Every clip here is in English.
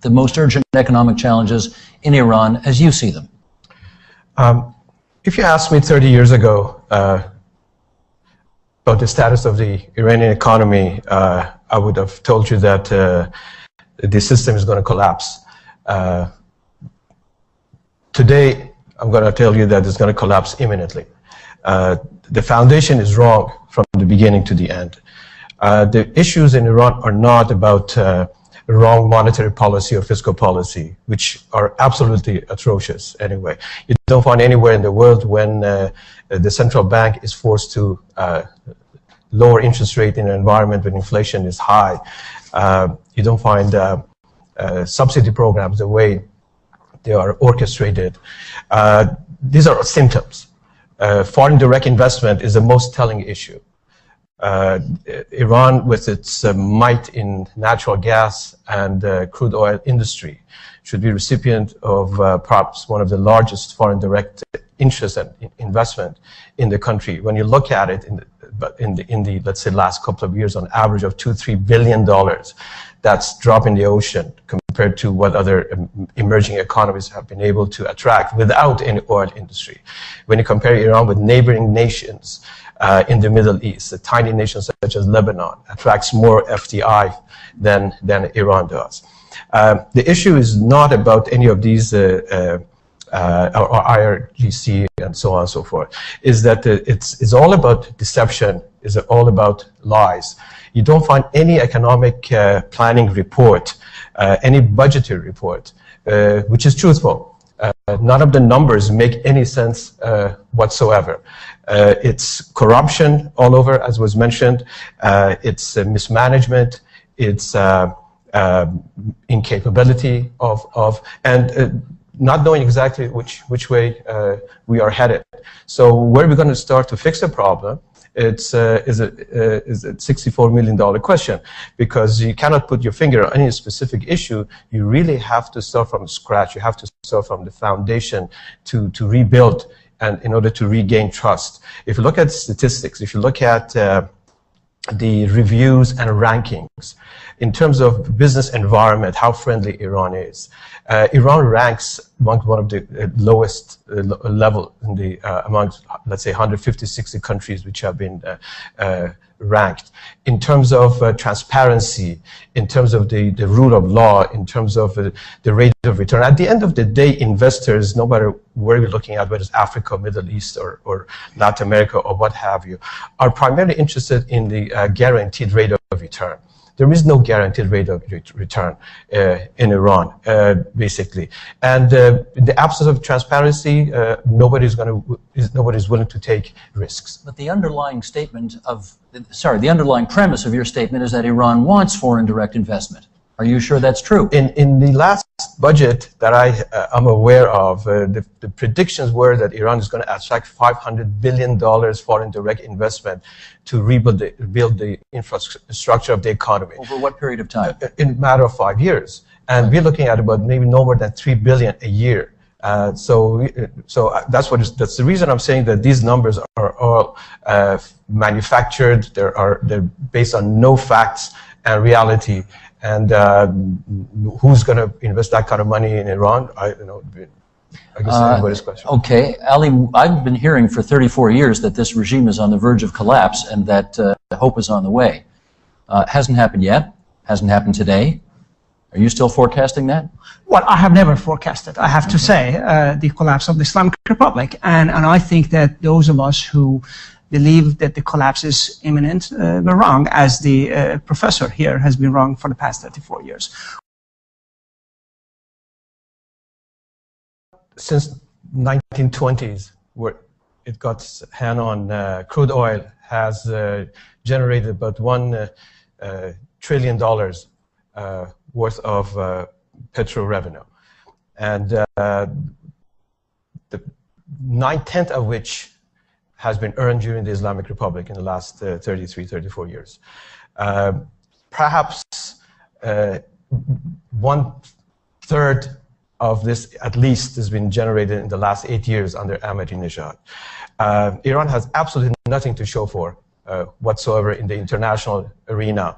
the most urgent economic challenges in Iran as you see them? If you asked me 30 years ago about the status of the Iranian economy, I would have told you that the system is going to collapse. Today, I'm going to tell you that it's going to collapse imminently. The foundation is wrong from the beginning to the end. The issues in Iran are not about wrong monetary policy or fiscal policy, which are absolutely atrocious anyway. You don't find anywhere in the world when the central bank is forced to lower interest rate in an environment when inflation is high. You don't find subsidy programs the way they are orchestrated. These are symptoms. Foreign direct investment is the most telling issue. Iran, with its might in natural gas and crude oil industry, should be recipient of perhaps one of the largest foreign direct interest and investment in the country. When you look at it in the let's say last couple of years, on average of $2-3 billion, that's drop in the ocean compared to what other emerging economies have been able to attract without any oil industry. When you compare Iran with neighboring nations in the Middle East, the tiny nations such as Lebanon attracts more FDI than Iran does. The issue is not about any of these or IRGC and so on and so forth, is that it's all about deception, is all about lies. You don't find any economic planning report, any budgetary report, which is truthful. None of the numbers make any sense whatsoever. It's corruption all over, as was mentioned. It's mismanagement. It's incapability and not knowing exactly which way we are headed. So where are we going to start to fix the problem? Is a $64 million question, because you cannot put your finger on any specific issue. You really have to start from scratch. You have to start from the foundation to rebuild, and in order to regain trust. If you look at statistics, if you look at the reviews and rankings in terms of business environment, how friendly Iran is. Iran ranks among one of the lowest level in the amongst, let's say, 150-60 countries which have been ranked. In terms of transparency, in terms of the rule of law, in terms of the rate of return. At the end of the day, investors, no matter where you're looking at, whether it's Africa, Middle East, or Latin America, or what have you, are primarily interested in the guaranteed rate of return. There is no guaranteed rate of return in Iran, basically. And in the absence of transparency, nobody's willing to take risks. But the underlying the underlying premise of your statement is that Iran wants foreign direct investment. Are you sure that's true? In the last budget that I am aware of, the predictions were that Iran is going to attract $500 billion foreign direct investment to rebuild the infrastructure of the economy. Over what period of time? In a matter of 5 years. And we're looking at about maybe no more than $3 billion a year. So that's the reason I'm saying that these numbers are all manufactured. They're based on no facts and reality. And who's going to invest that kind of money in Iran? I guess everybody's question. Okay, Ali, I've been hearing for 34 years that this regime is on the verge of collapse and that hope is on the way. Hasn't happened yet. Hasn't happened today. Are you still forecasting that? Well, I have never forecasted, I have to say, the collapse of the Islamic Republic. And I think that those of us who believe that the collapse is imminent were wrong, as the professor here has been wrong for the past 34 years. Since 1920s, where it got its hand on crude oil, has generated about $1 trillion worth of petrol revenue. And the 9/10 of which has been earned during the Islamic Republic in the last 33, 34 years. Perhaps 1/3 of this, at least, has been generated in the last 8 years under Ahmadinejad. Iran has absolutely nothing to show for whatsoever in the international arena,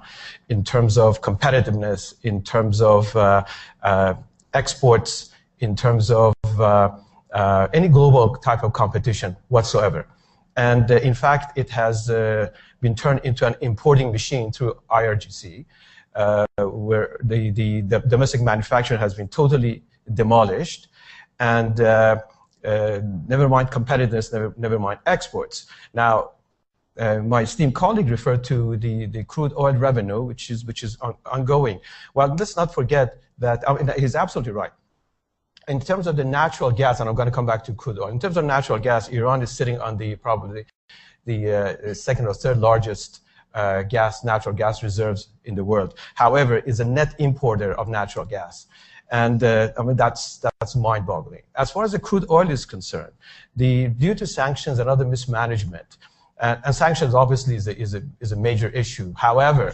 in terms of competitiveness, in terms of exports, in terms of any global type of competition whatsoever. And in fact, it has been turned into an importing machine through IRGC, where the domestic manufacturing has been totally demolished, and never mind competitiveness, never mind exports. Now, my esteemed colleague referred to the crude oil revenue, which is ongoing. Well, let's not forget that, I mean, he's absolutely right. In terms of the natural gas, and I'm going to come back to crude oil, in terms of natural gas, Iran is sitting on probably the second or third largest natural gas reserves in the world. However, is a net importer of natural gas. And I mean, that's mind-boggling. As far as the crude oil is concerned, due to sanctions and other mismanagement, and sanctions obviously is a major issue. However,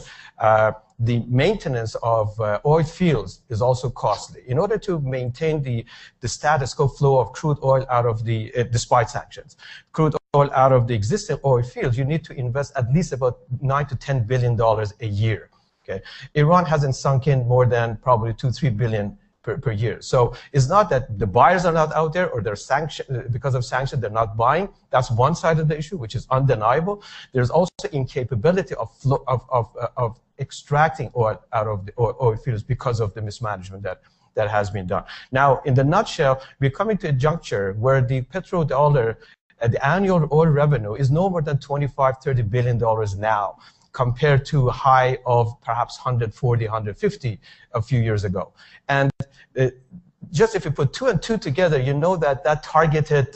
the maintenance of oil fields is also costly. In order to maintain the status quo flow of crude oil out of despite sanctions, crude oil out of the existing oil fields, you need to invest at least about $9 to $10 billion a year. Okay, Iran hasn't sunk in more than probably $2-3 billion per year. So it's not that the buyers are not out there or they're sanctioned because of sanctions, they're not buying. That's one side of the issue, which is undeniable. There's also incapability of extracting oil out of the oil fields because of the mismanagement that has been done. Now, in the nutshell, we're coming to a juncture where the petrodollar, the annual oil revenue is no more than $25-30 billion now, compared to a high of perhaps 140, 150 a few years ago. And just if you put two and two together, you know that targeted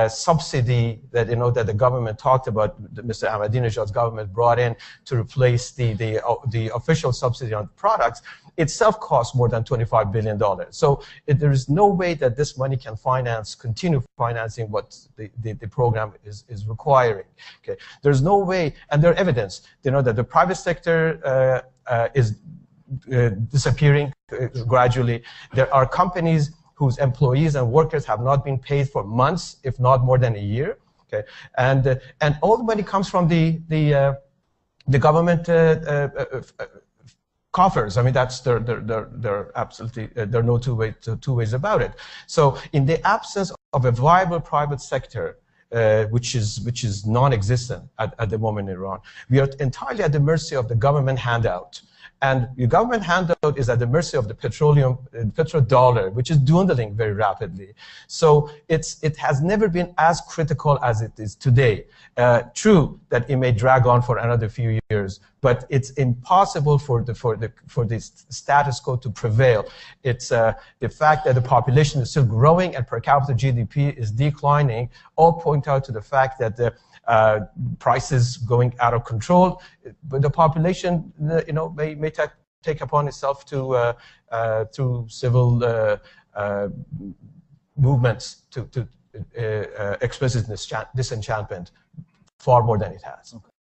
subsidy that that the government talked about, Mr. Ahmadinejad's government brought in to replace the official subsidy on products, itself costs more than $25 billion. So there is no way that this money can continue financing what the program is requiring. Okay, there's no way, and there's evidence, that the private sector is disappearing gradually. There are companies whose employees and workers have not been paid for months, if not more than a year. Okay, and all the money comes from the government coffers. I mean, they're absolutely, there are no two ways about it. So in the absence of a viable private sector, which is non-existent at the moment in Iran, we are entirely at the mercy of the government handout. And the government handout is at the mercy of the petrodollar, which is dwindling very rapidly. So it has never been as critical as it is today. True that it may drag on for another few years, but it's impossible for the status quo to prevail. It's the fact that the population is still growing and per capita GDP is declining. All point out to the fact that the prices going out of control, but the population, may take upon itself to through civil movements to express its disenchantment far more than it has. Okay.